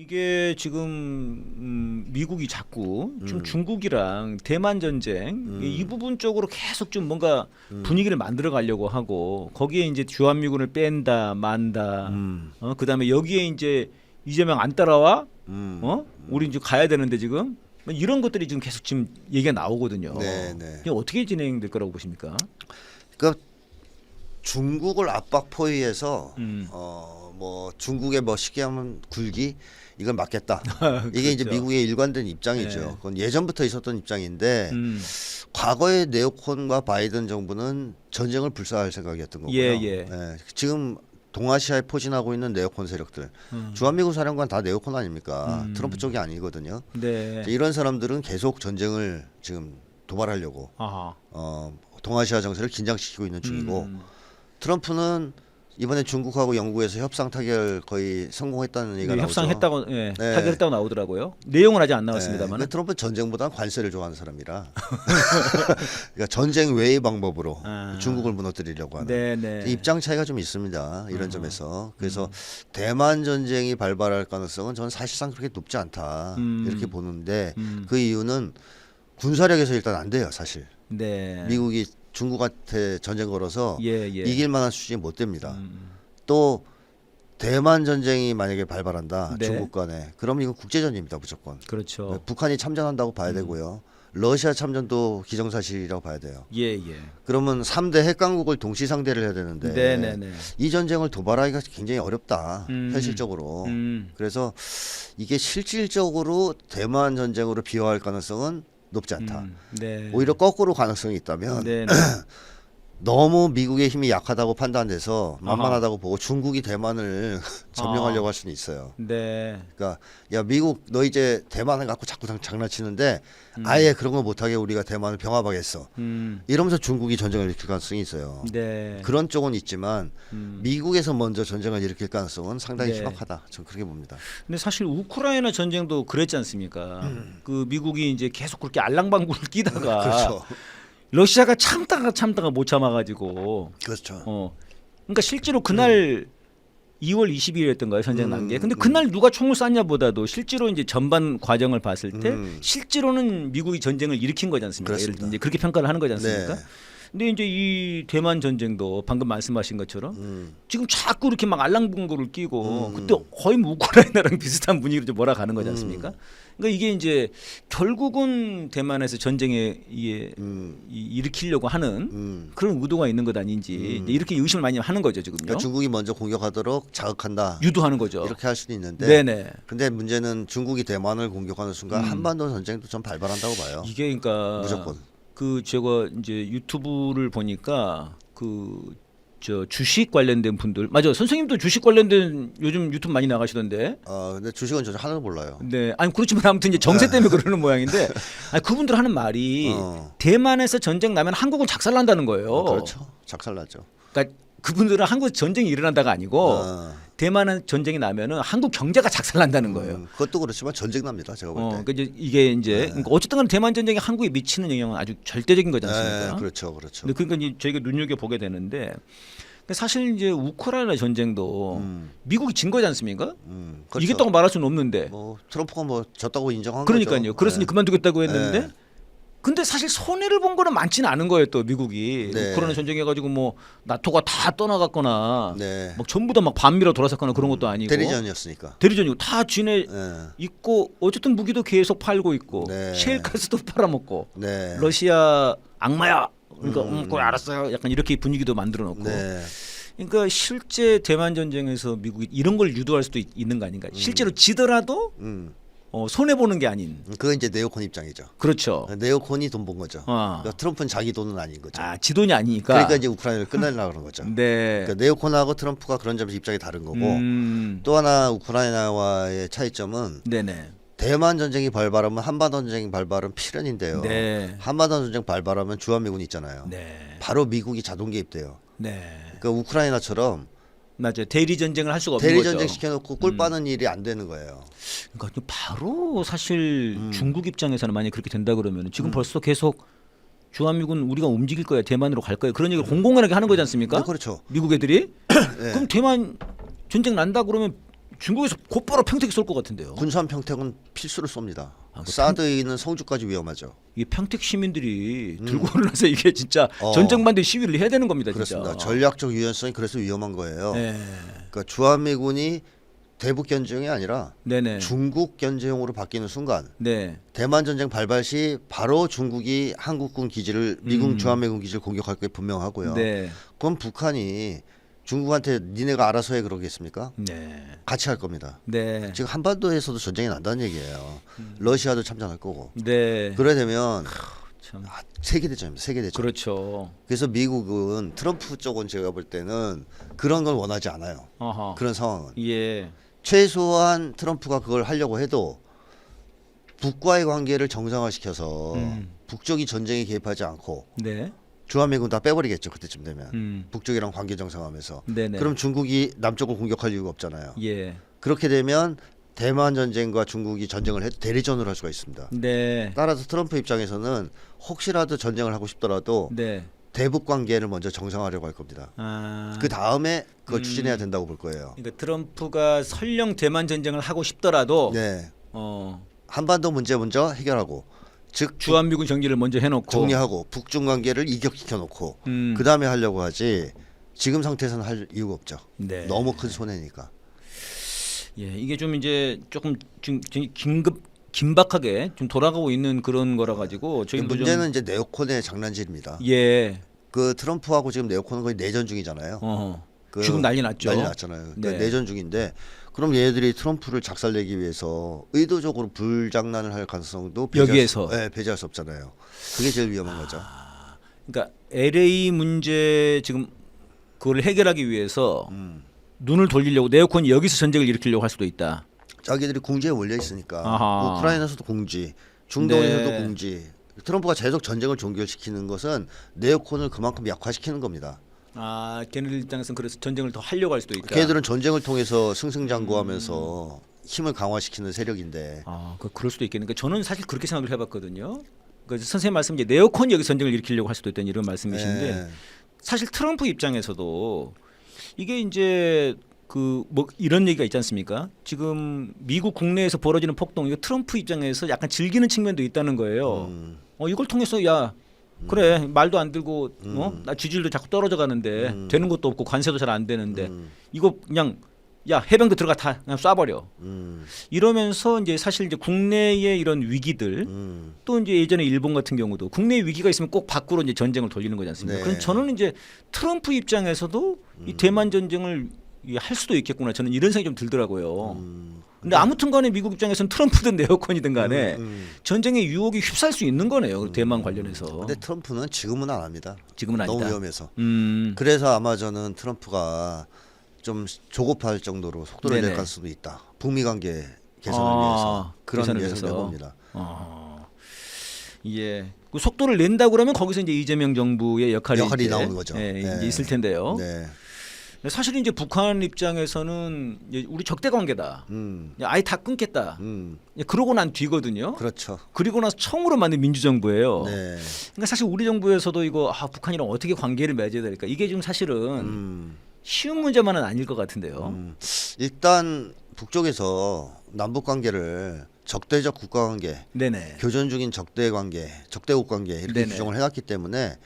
이게 지금 미국이 자꾸 좀 중국이랑 대만 전쟁 이 부분 쪽으로 계속 좀 뭔가 분위기를 만들어 가려고 하고 거기에 이제 주한미군을 뺀다 만다 그다음에 여기에 이제 이재명 안 따라와 우리 이제 가야 되는데 지금 이런 것들이 지금 계속 지금 얘기가 나오거든요. 네. 이게 어떻게 진행될 거라고 보십니까? 그러니까 중국을 압박 포위해서 뭐 중국의 뭐 쉽게 하면 굴기 이걸 막겠다. 이게 이제 그렇죠. 미국의 일관된 입장이죠. 네. 그건 예전부터 있었던 입장인데 과거의 네오콘과 바이든 정부는 전쟁을 불사할 생각이었던 거고요. 예. 지금 동아시아에 포진하고 있는 네오콘 세력들, 주한미군 사령관 다 네오콘 아닙니까? 트럼프 쪽이 아니거든요. 네. 이런 사람들은 계속 전쟁을 지금 도발하려고 아하. 동아시아 정세를 긴장시키고 있는 중이고 트럼프는 이번에 중국하고 영국에서 협상 타결 거의 성공했다는 얘기가 나오죠. 협상했다고 네. 타결했다고 나오더라고요. 내용은 아직 안 나왔습니다만. 근데 트럼프는 전쟁보다는 관세를 좋아하는 사람이라 그러니까 전쟁 외의 방법으로 중국을 무너뜨리려고 하는 네네. 입장 차이가 좀 있습니다. 이런 점에서. 그래서 대만 전쟁이 발발할 가능성은 저는 사실상 그렇게 높지 않다 이렇게 보는데 그 이유는 군사력에서 일단 안 돼요. 사실. 네. 미국이 중국한테 전쟁 걸어서 예. 이길 만한 수준이 못 됩니다. 또 대만 전쟁이 만약에 발발한다 네. 중국 간에 그럼 이건 국제전입니다 무조건. 그렇죠. 북한이 참전한다고 봐야 되고요. 러시아 참전도 기정사실이라고 봐야 돼요. 예. 그러면 3대 핵강국을 동시 상대를 해야 되는데 네네네. 이 전쟁을 도발하기가 굉장히 어렵다 현실적으로. 그래서 이게 실질적으로 대만 전쟁으로 비화할 가능성은 높지 않다. 네. 오히려 거꾸로 가능성이 있다면 네. 너무 미국의 힘이 약하다고 판단돼서 만만하다고 보고 중국이 대만을 점령하려고 할 수는 있어요. 네. 그러니까 야 미국 너 이제 대만을 갖고 자꾸 장난치는데 아예 그런 거 못하게 우리가 대만을 병합하겠어. 이러면서 중국이 전쟁을 일으킬 가능성이 있어요. 네. 그런 쪽은 있지만 미국에서 먼저 전쟁을 일으킬 가능성은 상당히 네. 희박하다. 저는 그렇게 봅니다. 근데 사실 우크라이나 전쟁도 그랬지 않습니까? 그 미국이 이제 계속 그렇게 알랑방구를 끼다가 그렇죠. 러시아가 참다가 못 참아가지고 그렇죠. 그러니까 실제로 그날 2월 20일이었던가요 전쟁 난 게. 근데 그날 누가 총을 쐈냐보다도 실제로 이제 전반 과정을 봤을 때 실제로는 미국이 전쟁을 일으킨 거지 않습니까? 예를 들면 이제 그렇게 평가를 하는 거지 않습니까? 네. 근데 이제 이 대만 전쟁도 방금 말씀하신 것처럼 지금 자꾸 이렇게 막 알랑방구를 끼고 그때 거의 뭐 우크라이나랑 비슷한 분위기로 좀 몰아가는 거지 않습니까? 그러니까 이게 이제 결국은 대만에서 전쟁에 이게 일으키려고 하는 그런 의도가 있는 것 아닌지 이렇게 의심을 많이 하는 거죠 지금요. 그러니까 중국이 먼저 공격하도록 자극한다. 유도하는 거죠. 이렇게 할 수도 있는데. 네네. 근데 문제는 중국이 대만을 공격하는 순간 한반도 전쟁도 전 발발한다고 봐요. 이게 그러니까 무조건. 그 제가 이제 유튜브를 보니까 그 저 주식 관련된 분들 맞아 선생님도 주식 관련된 요즘 유튜브 많이 나가시던데. 근데 주식은 저 하나도 몰라요. 네, 아니 그렇지만 아무튼 이제 정세 때문에 그러는 모양인데, 아니 그분들 하는 말이 대만에서 전쟁 나면 한국은 작살난다는 거예요. 그렇죠. 작살나죠. 그러니까 그분들은 한국 전쟁이 일어난다가 아니고 대만은 전쟁이 나면은 한국 경제가 작살난다는 거예요. 그것도 그렇지만 전쟁 납니다. 제가 볼 때. 그러니까 이게 이제 그러니까 어쨌든 간에 대만 전쟁이 한국에 미치는 영향은 아주 절대적인 거지 않습니까? 그렇죠. 근데 그러니까 이제 저희가 눈여겨 보게 되는데 근데 사실 이제 우크라이나 전쟁도 미국이 진 거지 않습니까? 그렇죠. 이겼다고 말할 수는 없는데. 뭐 트럼프가 뭐 졌다고 인정한 그러니까요. 거죠. 그랬으니 그만두겠다고 했는데. 근데 사실 손해를 본 거는 많지는 않은 거예요. 또 미국이 우크라이나 전쟁해가지고 뭐 나토가 다 떠나갔거나 막 전부 다 막 반미로 돌아섰거나 그런 것도 아니고 대리전이었으니까. 대리전이고 다 쥐네 있고 어쨌든 무기도 계속 팔고 있고 셰일가스도 팔아먹고 러시아 악마야. 그러니까 그래 알았어요. 약간 이렇게 분위기도 만들어 놓고. 그러니까 실제 대만 전쟁에서 미국이 이런 걸 유도할 수도 있는 거 아닌가? 실제로 지더라도 손해 보는 게 아닌. 그건 이제 네오콘 입장이죠. 그렇죠. 네오콘이 돈 번 거죠. 그러니까 트럼프는 자기 돈은 아닌 거죠. 지 돈이 아니니까. 그러니까 이제 우크라이나를 끝내려고 그런 거죠. 네. 그러니까 네오콘하고 트럼프가 그런 점에서 입장이 다른 거고 또 하나 우크라이나와의 차이점은 대만 전쟁이 발발하면 한반도 전쟁이 발발은 필연인데요. 한반도 전쟁 발발하면 주한미군이 있잖아요. 바로 미국이 자동 개입돼요. 그러니까 우크라이나처럼 맞아요. 대리 전쟁을 할 수가 없는 대리 거죠. 전쟁 시켜놓고 꿀 빠는 일이 안 되는 거예요. 그러니까 바로 사실 중국 입장에서는 만약 그렇게 된다 그러면 지금 벌써 계속 주한미군 우리가 움직일 거야 대만으로 갈 거야 그런 얘기를 공공연하게 하는 거지 않습니까? 그렇죠. 미국 애들이 그럼 대만 전쟁 난다 그러면 중국에서 곧바로 평택 쏠 것 같은데요. 군산 평택은 필수로 쏩니다. 그 사드 있는 성주까지 위험하죠. 이 평택 시민들이 들고 올라서 이게 진짜 전쟁 반대 시위를 해야 되는 겁니다. 그렇습니다. 진짜. 전략적 유연성이 그래서 위험한 거예요. 네. 그러니까 주한미군이 대북 견제용이 아니라 네네. 중국 견제용으로 바뀌는 순간 네. 대만 전쟁 발발 시 바로 중국이 한국군 기지를 미국 주한미군 기지를 공격할 게 분명하고요. 네. 그럼 북한이 중국한테 니네가 알아서 해 그러겠습니까? 네. 같이 할 겁니다. 네. 지금 한반도에서도 전쟁이 난다는 얘기예요. 러시아도 참전할 거고. 네. 그래 되면 참. 세계대전입니다. 세계대전. 그렇죠. 그래서 미국은 트럼프 쪽은 제가 볼 때는 그런 걸 원하지 않아요. 어허. 그런 상황은. 예. 최소한 트럼프가 그걸 하려고 해도 북과의 관계를 정상화시켜서 북쪽이 전쟁에 개입하지 않고 네. 주한미군 다 빼버리겠죠. 그때쯤 되면 북쪽이랑 관계 정상화하면서. 네네. 그럼 중국이 남쪽을 공격할 이유가 없잖아요. 예. 그렇게 되면 대만 전쟁과 중국이 전쟁을 해도 대리전으로 할 수가 있습니다. 네. 따라서 트럼프 입장에서는 혹시라도 전쟁을 하고 싶더라도 네. 대북 관계를 먼저 정상화하려고 할 겁니다. 아. 그 다음에 그걸 추진해야 된다고 볼 거예요. 그러니까 트럼프가 설령 대만 전쟁을 하고 싶더라도 네. 어. 한반도 문제 먼저 해결하고 즉 주한미군 정리를 먼저 해놓고 정리하고 북중 관계를 이격시켜 놓고 그 다음에 하려고 하지 지금 상태에서는 할 이유가 없죠. 네. 너무 큰 손해니까. 예, 이게 좀 이제 조금 좀 긴박하게 좀 돌아가고 있는 그런 거라 가지고 저희 문제는 이제 네오콘의 장난질입니다. 예. 그 트럼프하고 지금 네오콘은 거의 내전 중이잖아요. 지금 난리 났죠. 난리 났잖아요. 그러니까 네. 내전 중인데 그럼 얘들이 트럼프를 작살내기 위해서 의도적으로 불장난을 할 가능성도 여기에서 배제할 수 없잖아요. 그게 제일 위험한 거죠. 그러니까 LA 문제 지금 그걸 해결하기 위해서 눈을 돌리려고 네오콘이 여기서 전쟁을 일으키려고 할 수도 있다. 자기들이 궁지에 몰려 있으니까 아하. 우크라이나에서도 궁지, 중동에서도 네. 궁지. 트럼프가 계속 전쟁을 종결시키는 것은 네오콘을 그만큼 약화시키는 겁니다. 아, 걔네들 입장에서는 그래서 전쟁을 더 하려고 할 수도 있다. 걔들은 전쟁을 통해서 승승장구하면서 힘을 강화시키는 세력인데. 아, 그럴 수도 있겠네. 그러니까 저는 사실 그렇게 생각을 해봤거든요. 그러니까 선생님 말씀 이제 네오콘이 여기 전쟁을 일으키려고 할 수도 있다는 이런 말씀이신데 네. 사실 트럼프 입장에서도 이게 이제 그 뭐 이런 얘기가 있지 않습니까? 지금 미국 국내에서 벌어지는 폭동 이거 트럼프 입장에서 약간 즐기는 측면도 있다는 거예요. 이걸 통해서 야 그래 말도 안 들고 나 지지율도 자꾸 떨어져 가는데 되는 것도 없고 관세도 잘 안 되는데 이거 그냥 야 해병대 들어가 다 그냥 쏴버려 이러면서 이제 사실 이제 국내의 이런 위기들 또 이제 예전에 일본 같은 경우도 국내 위기가 있으면 꼭 밖으로 이제 전쟁을 돌리는 거지 않습니까? 네. 그럼 저는 이제 트럼프 입장에서도 이 대만 전쟁을 할 수도 있겠구나 저는 이런 생각이 좀 들더라고요. 근데 아무튼간에 미국 입장에서는 트럼프든 네오콘이든 간에 전쟁의 유혹이 휩싸일 수 있는 거네요. 대만 관련해서. 근데 트럼프는 지금은 안 합니다. 지금은 아니다. 너무 위험해서. 그래서 아마 저는 트럼프가 좀 조급할 정도로 속도를 낼 네네. 가능성도 있다. 북미 관계 개선을 위해서 그런 개선을 예상을 위해서. 해봅니다. 예. 그 속도를 낸다 그러면 거기서 이제 이재명 정부의 역할이 이제, 나오는 거죠. 예, 네. 이제 있을 텐데요. 네. 사실 이제 북한 입장에서는 이제 우리 적대 관계다. 아예 다 끊겠다. 그러고 난 뒤거든요. 그렇죠. 그리고 나서 처음으로 만든 민주정부예요. 네. 그러니까 사실 우리 정부에서도 이거 북한이랑 어떻게 관계를 맺어야 될까? 이게 지금 사실은 쉬운 문제만은 아닐 것 같은데요. 일단 북쪽에서 남북 관계를 적대적 국가 관계, 네네. 교전 중인 적대 관계, 적대국 관계 이렇게 네네. 규정을 해놨기 때문에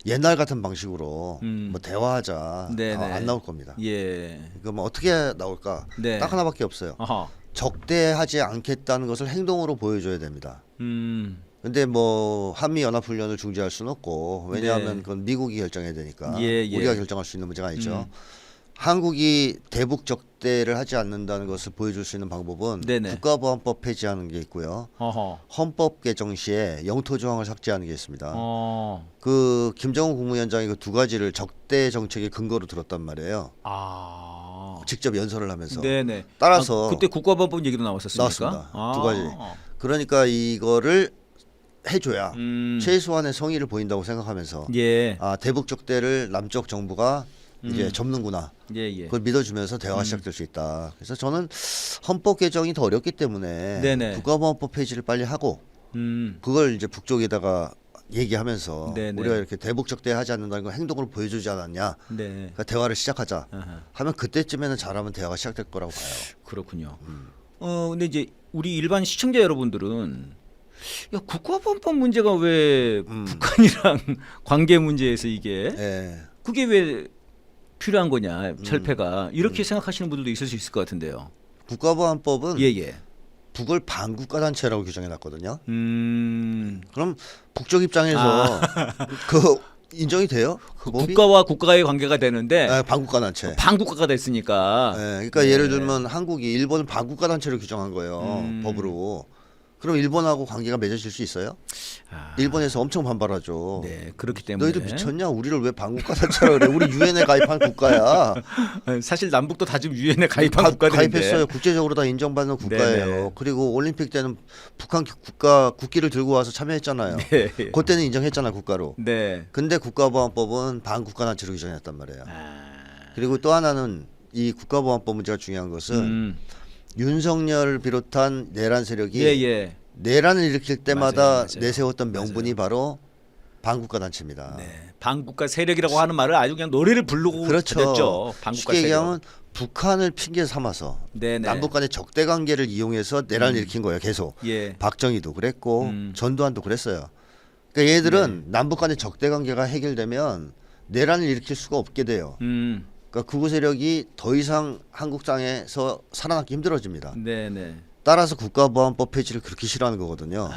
옛날 같은 방식으로 뭐 대화하자 네네. 안 나올 겁니다. 예. 그럼 어떻게 나올까? 네. 딱 하나밖에 없어요. 아하. 적대하지 않겠다는 것을 행동으로 보여줘야 됩니다. 근데 뭐 한미 연합 훈련을 중지할 수는 없고 왜냐하면 네. 그건 미국이 결정해야 되니까 예. 우리가 결정할 수 있는 문제가 아니죠. 한국이 대북 적대를 하지 않는다는 것을 보여줄 수 있는 방법은 네네. 국가보안법 폐지하는 게 있고요. 어허. 헌법 개정 시에 영토 조항을 삭제하는 게 있습니다. 어. 그 김정은 국무위원장이 그 두 가지를 적대 정책의 근거로 들었단 말이에요. 직접 연설을 하면서. 네네. 따라서 그때 국가보안법 얘기도 나왔었습니까? 나왔습니다. 두 가지. 그러니까 이거를 해줘야 최소한의 성의를 보인다고 생각하면서 예. 대북 적대를 남쪽 정부가 이제 접는구나. 예. 그걸 믿어주면서 대화가 시작될 수 있다. 그래서 저는 헌법 개정이 더 어렵기 때문에 네네. 국가보안법 폐지를 빨리 하고 그걸 이제 북쪽에다가 얘기하면서 네네. 우리가 이렇게 대북적 대하지 않는다는 걸 행동으로 보여주지 않았냐. 네. 그러니까 대화를 시작하자. 아하. 하면 그때쯤에는 잘하면 대화가 시작될 거라고 봐요. 그렇군요. 근데 이제 우리 일반 시청자 여러분들은 야, 국가보안법 문제가 왜 북한이랑 관계 문제에서 이게 예. 그게 왜 필요한 거냐 철폐가 이렇게 생각하시는 분들도 있을 수 있을 것 같은데요. 국가보안법은 예예. 북을 반국가 단체라고 규정해 놨거든요. 그럼 북쪽 입장에서 그 인정이 돼요? 그 법이? 국가와 국가의 관계가 되는데 네, 반국가 단체. 반국가가 됐으니까. 네, 그러니까 예를 들면 한국이 일본을 반국가 단체로 규정한 거예요. 법으로. 그럼 일본하고 관계가 맺어질 수 있어요? 일본에서 엄청 반발하죠. 네, 그렇기 때문에 너희들 미쳤냐? 우리를 왜 반국가 단체라 그래? 우리 유엔에 가입한 국가야. 사실 남북도 다 지금 유엔에 가입한 국가들인데. 가입했어요. 국제적으로 다 인정받는 국가예요. 네네. 그리고 올림픽 때는 북한 국기를 들고 와서 참여했잖아요. 네. 그때는 인정했잖아 국가로. 네. 근데 국가보안법은 반국가 단체로 규정했단 말이에요. 그리고 또 하나는 이 국가보안법 문제가 중요한 것은 윤석열을 비롯한 내란 세력이 예. 내란을 일으킬 때마다 맞아요. 내세웠던 명분이 바로 반국가 단체입니다. 네. 반국가 세력이라고 하는 말을 아주 그냥 노래를 부르고 그렇죠. 됐죠. 반국가 쉽게 세력. 얘기하면 북한을 핑계 삼아서 네네. 남북 간의 적대 관계를 이용해서 내란을 일으킨 거예요. 계속. 예. 박정희도 그랬고 전두환도 그랬어요. 그러니까 얘들은 남북 간의 적대 관계가 해결되면 내란을 일으킬 수가 없게 돼요. 그러니까 극우 세력이 더 이상 한국 땅에서 살아남기 힘들어집니다. 네네. 따라서 국가보안법 폐지를 그렇게 싫어하는 거거든요.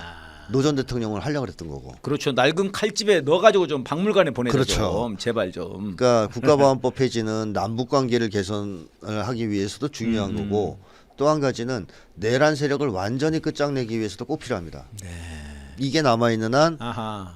노 전 대통령을 하려고 그랬던 거고. 그렇죠. 낡은 칼집에 넣어가지고 좀 박물관에 보내죠. 그렇죠. 좀 제발 좀. 그러니까 국가보안법 폐지는 남북 관계를 개선을 하기 위해서도 중요한 거고 또 한 가지는 내란 세력을 완전히 끝장내기 위해서도 꼭 필요합니다. 이게 남아 있는 한 아하.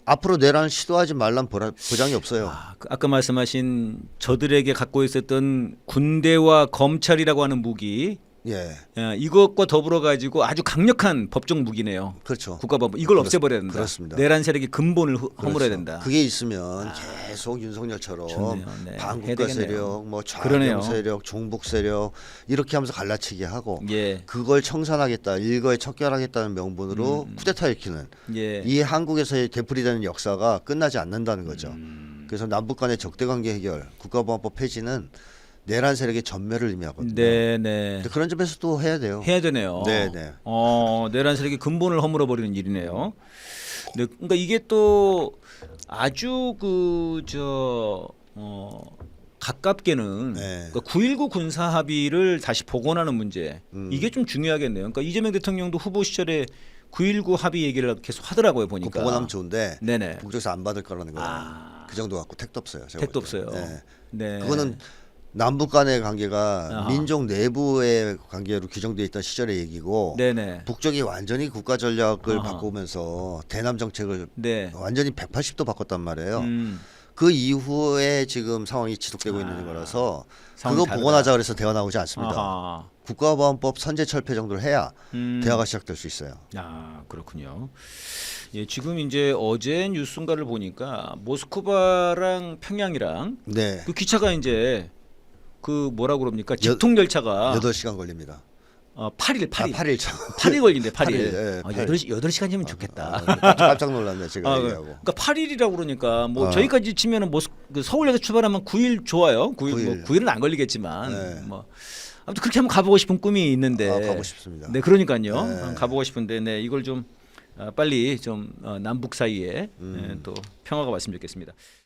앞으로 내란을 시도하지 말란 보장이 없어요. 아까 말씀하신 저들에게 갖고 있었던 군대와 검찰이라고 하는 무기, 예, 이것과 더불어 가지고 아주 강력한 법적 무기네요. 그렇죠. 국가법 이걸 없애버려야 된다. 그렇습니다. 내란 세력의 근본을 허물어야 그렇죠. 된다. 그게 있으면 계속 윤석열처럼 좋네요. 네. 해야 반국가 되겠네요. 세력, 뭐 그러네요. 좌경 세력, 종북 세력 이렇게 하면서 갈라치기 하고 예. 그걸 청산하겠다, 일거에 척결하겠다는 명분으로 쿠데타 일으키는 예. 이 한국에서의 되풀이되는 역사가 끝나지 않는다는 거죠. 그래서 남북 간의 적대관계 해결, 국가보안법 폐지는 내란 세력의 전멸을 의미하거든요. 네네. 근데 그런 점에서도 해야 돼요. 해야 되네요. 네네. 내란 세력의 근본을 허물어 버리는 일이네요. 네, 그러니까 이게 또 아주 가깝게는 네. 그러니까 9.19 군사 합의를 다시 복원하는 문제 이게 좀 중요하겠네요. 그러니까 이재명 대통령도 후보 시절에 9.19 합의 얘기를 계속 하더라고요 보니까. 그거 복원하면 좋은데 네네. 북쪽에서 안 받을 거라는 거예요. 그 정도 갖고 택도 없어요. 제가 택도 볼 때. 없어요. 네. 네. 그거는 남북 간의 관계가 아하. 민족 내부의 관계로 규정되어 있던 시절의 얘기고 네네. 북쪽이 완전히 국가 전략을 아하. 바꾸면서 대남 정책을 네. 완전히 180도 바꿨단 말이에요. 그 이후에 지금 상황이 지속되고 있는 거라서 상황이 그거 다르다. 복원하자 그래서 대화 나오지 않습니다. 아하. 국가보안법 선제 철폐 정도를 해야 대화가 시작될 수 있어요. 그렇군요. 예, 지금 이제 어제 뉴스인가를 보니까 모스크바랑 평양이랑 네. 그 기차가 이제 그 뭐라 그럽니까? 직통 열차가 8시간 걸립니다. 8일 8일 차. 8일 걸린대. 8일. 8일, 예, 8시간이면 좋겠다. 깜짝 놀랐네 제가 얘기하고. 그러니까 8일이라고 그러니까 뭐 어. 저희까지 치면은 그 서울에서 출발하면 9일 좋아요. 9일. 뭐 9일. 9일은 안 걸리겠지만 네. 뭐 아무튼 그렇게 한번 가보고 싶은 꿈이 있는데. 가고 싶습니다. 네, 그러니까요. 네. 한번 가보고 싶은데 네, 이걸 좀 빨리 좀 남북 사이에 또 평화가 왔으면 좋겠습니다.